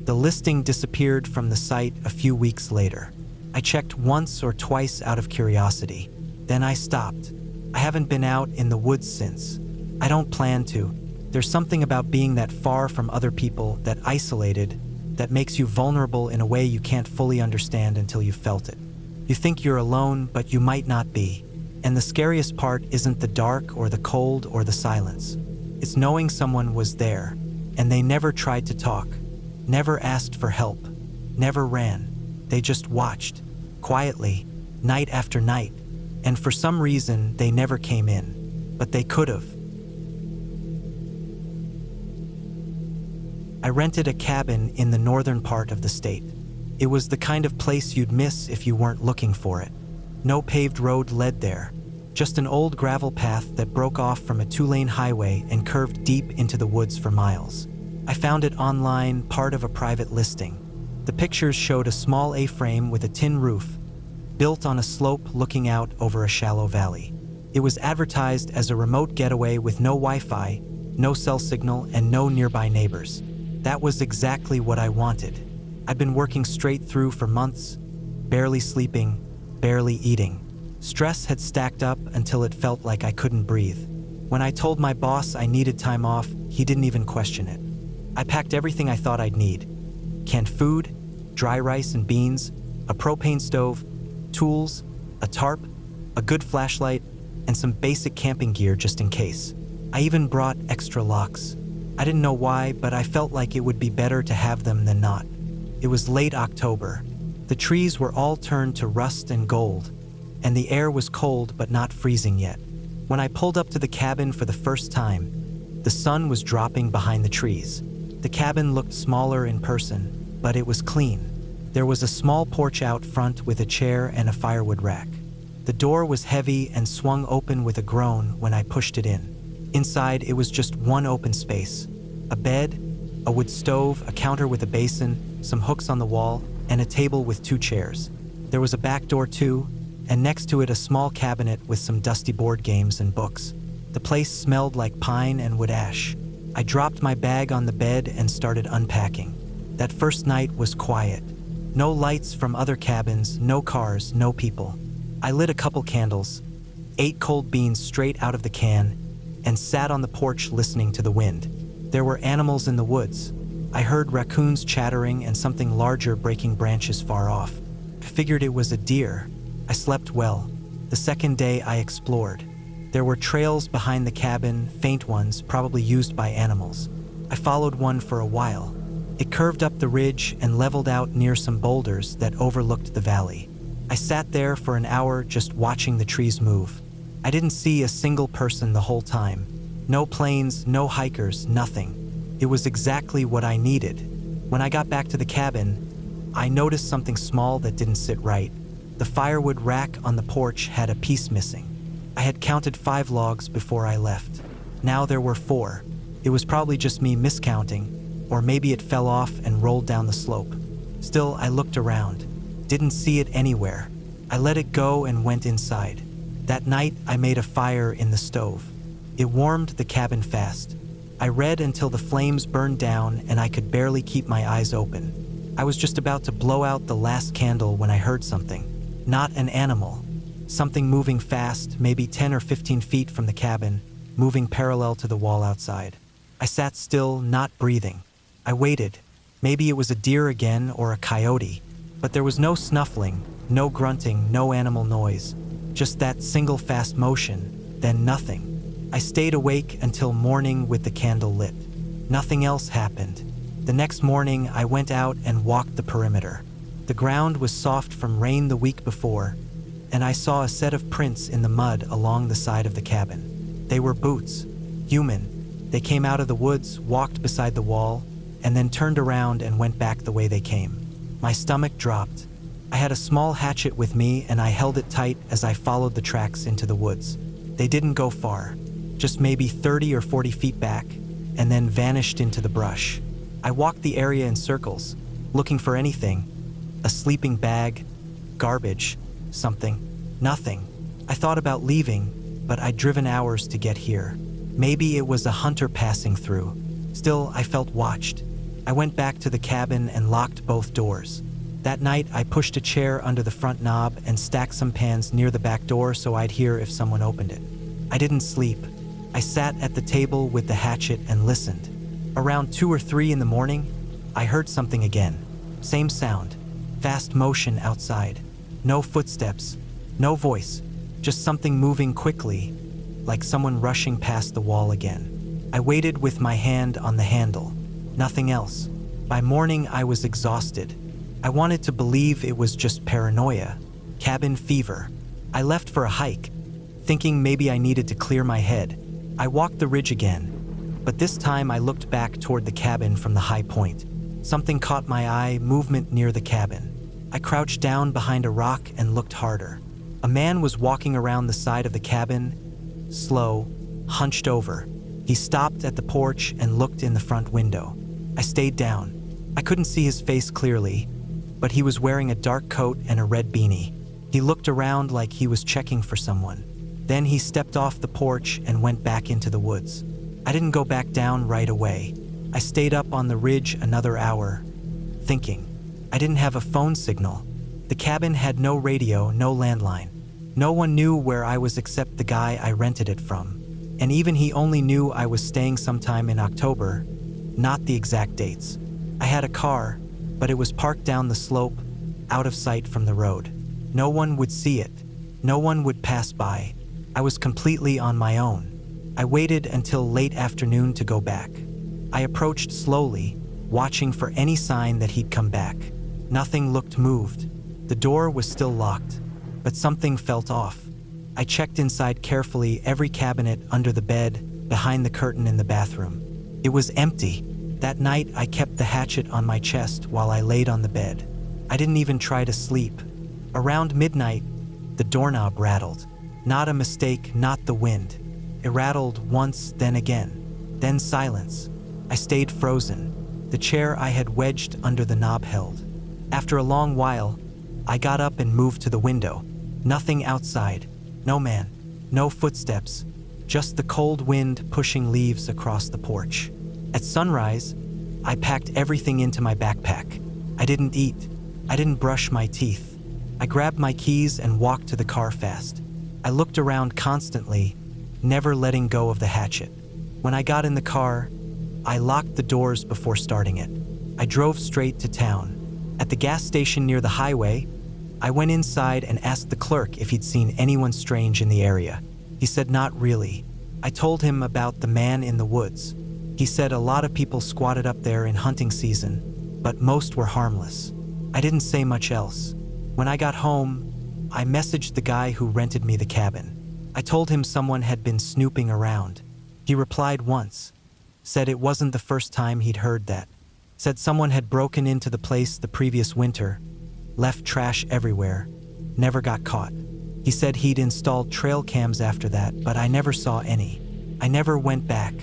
The listing disappeared from the site a few weeks later. I checked once or twice out of curiosity. Then I stopped. I haven't been out in the woods since. I don't plan to. There's something about being that far from other people, that isolated, that makes you vulnerable in a way you can't fully understand until you've felt it. You think you're alone, but you might not be. And the scariest part isn't the dark or the cold or the silence. It's knowing someone was there, and they never tried to talk, never asked for help, never ran. They just watched, quietly, night after night. And for some reason, they never came in. But they could have. I rented a cabin in the northern part of the state. It was the kind of place you'd miss if you weren't looking for it. No paved road led there, just an old gravel path that broke off from a two-lane highway and curved deep into the woods for miles. I found it online, part of a private listing. The pictures showed a small A-frame with a tin roof, built on a slope looking out over a shallow valley. It was advertised as a remote getaway with no Wi-Fi, no cell signal, and no nearby neighbors. That was exactly what I wanted. I'd been working straight through for months, barely sleeping, barely eating. Stress had stacked up until it felt like I couldn't breathe. When I told my boss I needed time off, he didn't even question it. I packed everything I thought I'd need. Canned food, dry rice and beans, a propane stove, tools, a tarp, a good flashlight, and some basic camping gear just in case. I even brought extra locks. I didn't know why, but I felt like it would be better to have them than not. It was late October. The trees were all turned to rust and gold, and the air was cold but not freezing yet. When I pulled up to the cabin for the first time, the sun was dropping behind the trees. The cabin looked smaller in person, but it was clean. There was a small porch out front with a chair and a firewood rack. The door was heavy and swung open with a groan when I pushed it in. Inside, it was just one open space. A bed, a wood stove, a counter with a basin, some hooks on the wall, and a table with 2 chairs. There was a back door too, and next to it a small cabinet with some dusty board games and books. The place smelled like pine and wood ash. I dropped my bag on the bed and started unpacking. That first night was quiet. No lights from other cabins, no cars, no people. I lit a couple candles, ate cold beans straight out of the can, and sat on the porch listening to the wind. There were animals in the woods. I heard raccoons chattering and something larger breaking branches far off. I figured it was a deer. I slept well. The second day I explored. There were trails behind the cabin, faint ones, probably used by animals. I followed one for a while. It curved up the ridge and leveled out near some boulders that overlooked the valley. I sat there for an hour just watching the trees move. I didn't see a single person the whole time. No planes, no hikers, nothing. It was exactly what I needed. When I got back to the cabin, I noticed something small that didn't sit right. The firewood rack on the porch had a piece missing. I had counted 5 logs before I left. Now there were 4. It was probably just me miscounting, or maybe it fell off and rolled down the slope. Still, I looked around. Didn't see it anywhere. I let it go and went inside. That night, I made a fire in the stove. It warmed the cabin fast. I read until the flames burned down and I could barely keep my eyes open. I was just about to blow out the last candle when I heard something. Not an animal. Something moving fast, maybe 10 or 15 feet from the cabin, moving parallel to the wall outside. I sat still, not breathing. I waited. Maybe it was a deer again or a coyote. But there was no snuffling, no grunting, no animal noise. Just that single fast motion, then nothing. I stayed awake until morning with the candle lit. Nothing else happened. The next morning, I went out and walked the perimeter. The ground was soft from rain the week before, and I saw a set of prints in the mud along the side of the cabin. They were boots, human. They came out of the woods, walked beside the wall, and then turned around and went back the way they came. My stomach dropped. I had a small hatchet with me and I held it tight as I followed the tracks into the woods. They didn't go far, just maybe 30 or 40 feet back, and then vanished into the brush. I walked the area in circles, looking for anything. A sleeping bag, garbage, something, nothing. I thought about leaving, but I'd driven hours to get here. Maybe it was a hunter passing through. Still, I felt watched. I went back to the cabin and locked both doors. That night, I pushed a chair under the front knob and stacked some pans near the back door so I'd hear if someone opened it. I didn't sleep. I sat at the table with the hatchet and listened. Around 2 or 3 in the morning, I heard something again. Same sound. Fast motion outside. No footsteps. No voice. Just something moving quickly, like someone rushing past the wall again. I waited with my hand on the handle. Nothing else. By morning, I was exhausted. I wanted to believe it was just paranoia. Cabin fever. I left for a hike, thinking maybe I needed to clear my head. I walked the ridge again, but this time I looked back toward the cabin from the high point. Something caught my eye, movement near the cabin. I crouched down behind a rock and looked harder. A man was walking around the side of the cabin, slow, hunched over. He stopped at the porch and looked in the front window. I stayed down. I couldn't see his face clearly, but he was wearing a dark coat and a red beanie. He looked around like he was checking for someone. Then he stepped off the porch and went back into the woods. I didn't go back down right away. I stayed up on the ridge another hour, thinking. I didn't have a phone signal. The cabin had no radio, no landline. No one knew where I was except the guy I rented it from. And even he only knew I was staying sometime in October, not the exact dates. I had a car, but it was parked down the slope, out of sight from the road. No one would see it. No one would pass by. I was completely on my own. I waited until late afternoon to go back. I approached slowly, watching for any sign that he'd come back. Nothing looked moved. The door was still locked, but something felt off. I checked inside carefully, every cabinet, under the bed, behind the curtain in the bathroom. It was empty. That night, I kept the hatchet on my chest while I laid on the bed. I didn't even try to sleep. Around midnight, the doorknob rattled. Not a mistake, not the wind. It rattled once, then again. Then silence. I stayed frozen. The chair I had wedged under the knob held. After a long while, I got up and moved to the window. Nothing outside. No man. No footsteps. Just the cold wind pushing leaves across the porch. At sunrise, I packed everything into my backpack. I didn't eat. I didn't brush my teeth. I grabbed my keys and walked to the car fast. I looked around constantly, never letting go of the hatchet. When I got in the car, I locked the doors before starting it. I drove straight to town. At the gas station near the highway, I went inside and asked the clerk if he'd seen anyone strange in the area. He said not really. I told him about the man in the woods. He said a lot of people squatted up there in hunting season, but most were harmless. I didn't say much else. When I got home, I messaged the guy who rented me the cabin. I told him someone had been snooping around. He replied once, said it wasn't the first time he'd heard that. Said someone had broken into the place the previous winter, left trash everywhere, never got caught. He said he'd installed trail cams after that, but I never saw any. I never went back.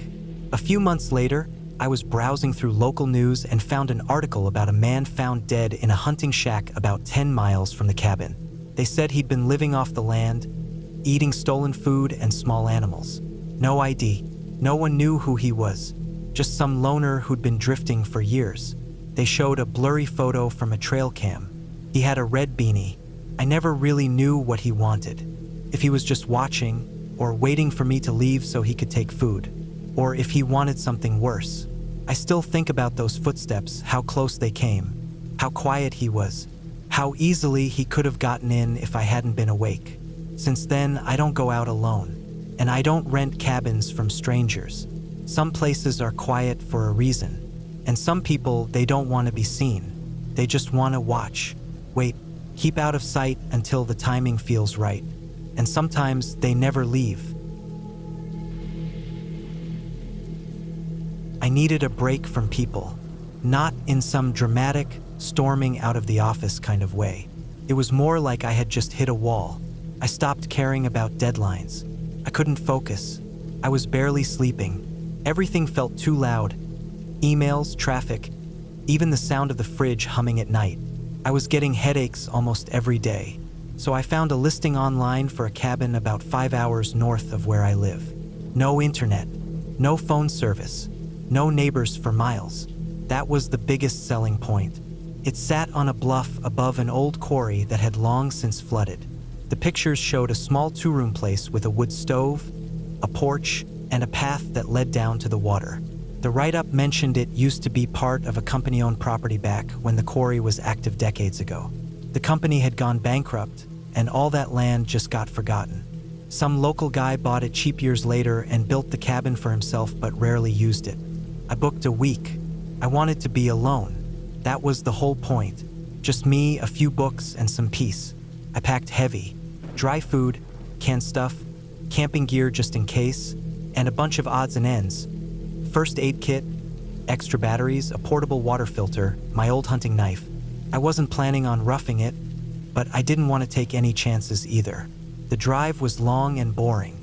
A few months later, I was browsing through local news and found an article about a man found dead in a hunting shack about 10 miles from the cabin. They said he'd been living off the land, eating stolen food and small animals. No ID. No one knew who he was. Just some loner who'd been drifting for years. They showed a blurry photo from a trail cam. He had a red beanie. I never really knew what he wanted. If he was just watching, or waiting for me to leave so he could take food, or if he wanted something worse. I still think about those footsteps, how close they came, how quiet he was, how easily he could have gotten in if I hadn't been awake. Since then, I don't go out alone, and I don't rent cabins from strangers. Some places are quiet for a reason, and some people, they don't want to be seen. They just want to watch, wait, keep out of sight until the timing feels right. And sometimes they never leave. I needed a break from people, not in some dramatic, storming out of the office kind of way. It was more like I had just hit a wall. I stopped caring about deadlines. I couldn't focus. I was barely sleeping. Everything felt too loud. Emails, traffic, even the sound of the fridge humming at night. I was getting headaches almost every day. So I found a listing online for a cabin about 5 hours north of where I live. No internet, no phone service, no neighbors for miles. That was the biggest selling point. It sat on a bluff above an old quarry that had long since flooded. The pictures showed a small two-room place with a wood stove, a porch, and a path that led down to the water. The write-up mentioned it used to be part of a company-owned property back when the quarry was active decades ago. The company had gone bankrupt, and all that land just got forgotten. Some local guy bought it cheap years later and built the cabin for himself but rarely used it. I booked a week. I wanted to be alone. That was the whole point. Just me, a few books, and some peace. I packed heavy. Dry food, canned stuff, camping gear just in case, and a bunch of odds and ends. First aid kit, extra batteries, a portable water filter, my old hunting knife. I wasn't planning on roughing it, but I didn't want to take any chances either. The drive was long and boring.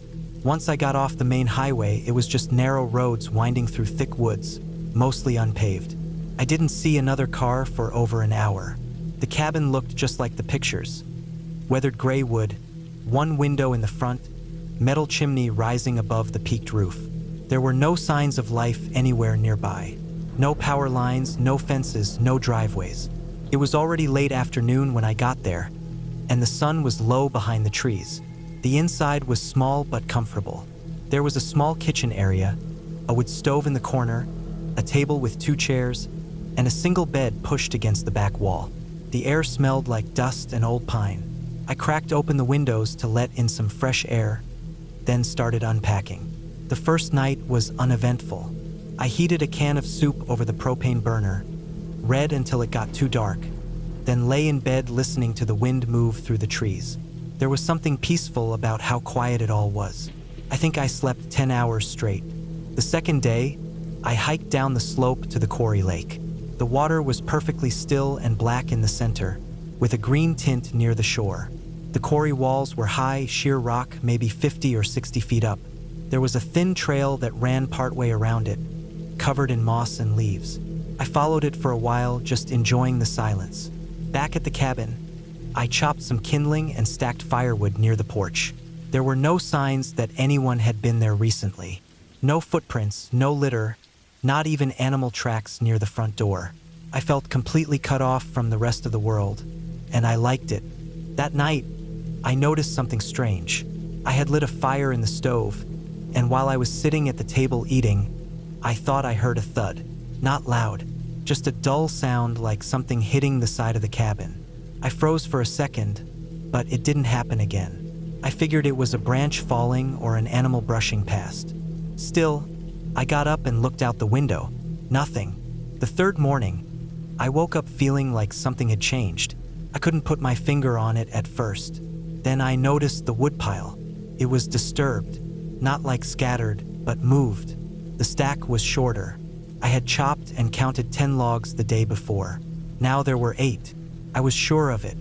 Once I got off the main highway, it was just narrow roads winding through thick woods, mostly unpaved. I didn't see another car for over an hour. The cabin looked just like the pictures. Weathered gray wood, one window in the front, metal chimney rising above the peaked roof. There were no signs of life anywhere nearby. No power lines, no fences, no driveways. It was already late afternoon when I got there, and the sun was low behind the trees. The inside was small but comfortable. There was a small kitchen area, a wood stove in the corner, a table with 2 chairs, and a single bed pushed against the back wall. The air smelled like dust and old pine. I cracked open the windows to let in some fresh air, then started unpacking. The first night was uneventful. I heated a can of soup over the propane burner, read until it got too dark, then lay in bed listening to the wind move through the trees. There was something peaceful about how quiet it all was. I think I slept 10 hours straight. The second day, I hiked down the slope to the quarry lake. The water was perfectly still and black in the center, with a green tint near the shore. The quarry walls were high, sheer rock, maybe 50 or 60 feet up. There was a thin trail that ran partway around it, covered in moss and leaves. I followed it for a while, just enjoying the silence. Back at the cabin, I chopped some kindling and stacked firewood near the porch. There were no signs that anyone had been there recently. No footprints, no litter, Not even animal tracks near the front door. I felt completely cut off from the rest of the world, and I liked it. That night, I noticed something strange. I had lit a fire in the stove, and while I was sitting at the table eating, I thought I heard a thud. Not loud, just a dull sound like something hitting the side of the cabin. I froze for a second, but it didn't happen again. I figured it was a branch falling or an animal brushing past. Still, I got up and looked out the window. Nothing. The third morning, I woke up feeling like something had changed. I couldn't put my finger on it at first. Then I noticed the woodpile. It was disturbed, not like scattered, but moved. The stack was shorter. I had chopped and counted 10 logs the day before. Now there were 8. I was sure of it.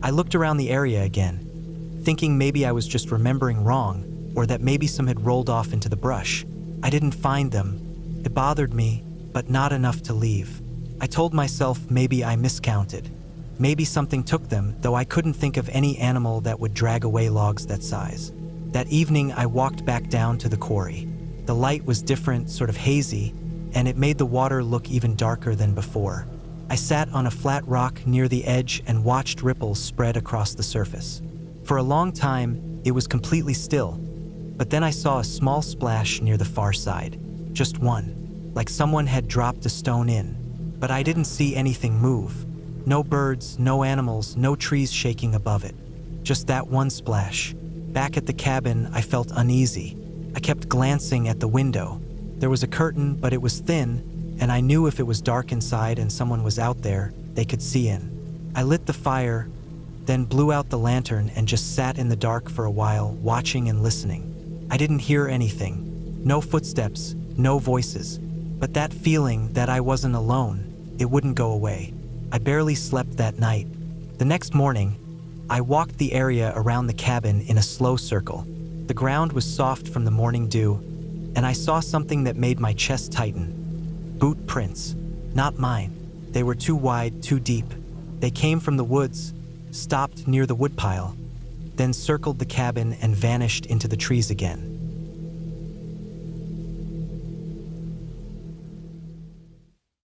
I looked around the area again, thinking maybe I was just remembering wrong, or that maybe some had rolled off into the brush. I didn't find them. It bothered me, but not enough to leave. I told myself maybe I miscounted. Maybe something took them, though I couldn't think of any animal that would drag away logs that size. That evening, I walked back down to the quarry. The light was different, sort of hazy, and it made the water look even darker than before. I sat on a flat rock near the edge and watched ripples spread across the surface. For a long time, it was completely still, but then I saw a small splash near the far side. Just one, like someone had dropped a stone in, but I didn't see anything move. No birds, no animals, no trees shaking above it. Just that one splash. Back at the cabin, I felt uneasy. I kept glancing at the window. There was a curtain, but it was thin, and I knew if it was dark inside and someone was out there, they could see in. I lit the fire, then blew out the lantern and just sat in the dark for a while, watching and listening. I didn't hear anything. No footsteps, no voices. But that feeling that I wasn't alone, it wouldn't go away. I barely slept that night. The next morning, I walked the area around the cabin in a slow circle. The ground was soft from the morning dew, and I saw something that made my chest tighten. Boot prints. Not mine. They were too wide, too deep. They came from the woods, stopped near the woodpile, then circled the cabin and vanished into the trees again.